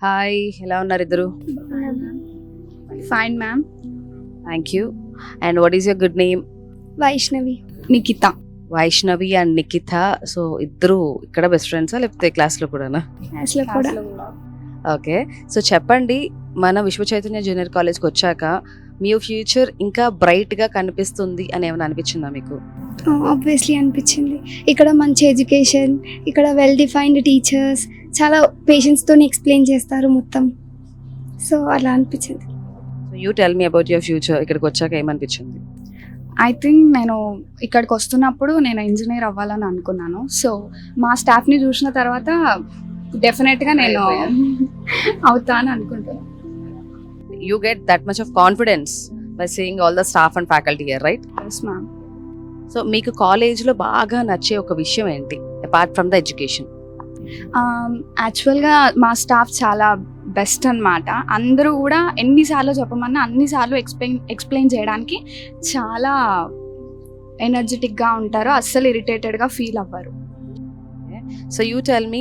Hi, ఎలా ఉన్నారు ఇద్దరు? Fine ma'am. Thank you. And what is your good name? Vaishnavi. Nikhita. Vaishnavi and Nikhita. So ఇద్దరు ఇక్కడ బెస్ట్ ఫ్రెండ్సా లేకపోతే క్లాస్లో కూడానా? క్లాస్లో కూడా. ఓకే. సో చెప్పండి, మన విశ్వ చైతన్య జూనియర్ కాలేజ్కి వచ్చాక మీ ఫ్యూచర్ ఇంకా బ్రైట్గా కనిపిస్తుంది అని ఏమైనా అనిపించిందా మీకు? ఆబ్వియస్లీ అనిపించింది. ఇక్కడ మంచి ఎడ్యుకేషన్, ఇక్కడ వెల్ డిఫైన్డ్ టీచర్స్, చాలా పేషెన్స్తో ఎక్స్ప్లెయిన్ చేస్తారు మొత్తం. సో అలా అనిపించింది. So you tell me about your future. ఇక్కడికి వచ్చాక ఏమనిపించింది? ఐ థింక్ నేను ఇక్కడికి వస్తున్నప్పుడు నేను ఇంజనీర్ అవ్వాలని అనుకున్నాను. సో మా స్టాఫ్ని చూసిన తర్వాత డెఫినెట్గా నేను అవుతా అని అనుకుంటున్నాను. You get that much of confidence by seeing all the staff and faculty here, right? Yes ma'am. So మీకు కాలేజ్లో బాగా నచ్చే ఒక విషయం ఏంటి అపార్ట్ ఫ్రమ్ ద ఎడ్యుకేషన్? యాక్చువల్గా మా స్టాఫ్ చాలా బెస్ట్ అన్నమాట. అందరూ కూడా ఎన్నిసార్లు చెప్పమన్నా అన్నిసార్లు ఎక్స్ప్లెయిన్ చేయడానికి చాలా ఎనర్జెటిక్గా ఉంటారు. అస్సలు ఇరిటేటెడ్గా ఫీల్ అవ్వరు. సో యూ టెల్ మీ,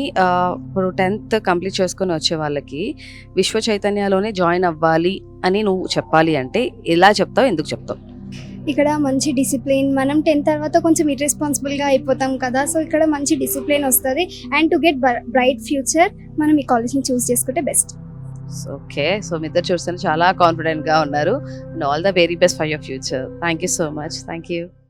ఇప్పుడు 10th కంప్లీట్ చేసుకొని వచ్చే వాళ్ళకి విశ్వ చైతన్యలోనే జాయిన్ అవ్వాలి అని నువ్వు చెప్పాలి అంటే ఎలా చెప్తావు, ఎందుకు చెప్తావు? ఇక్కడ మంచి డిసిప్లిన్, మనం 10th తర్వాత కొంచెం ఇర్రెస్పాన్సిబుల్గా అయిపోతాం కదా. సో ఇక్కడ మంచి డిసిప్లిన్ వస్తుంది. And to get bright future మనం ఈ కాలేజ్ని చూస్ చేసుకుంటే బెస్ట్. ఓకే. సో మీ ఇద్దరు చూస్తే చాలా కాన్ఫిడెంట్గా ఉన్నారు. And all the very best for your future. Thank you so much. Thank you.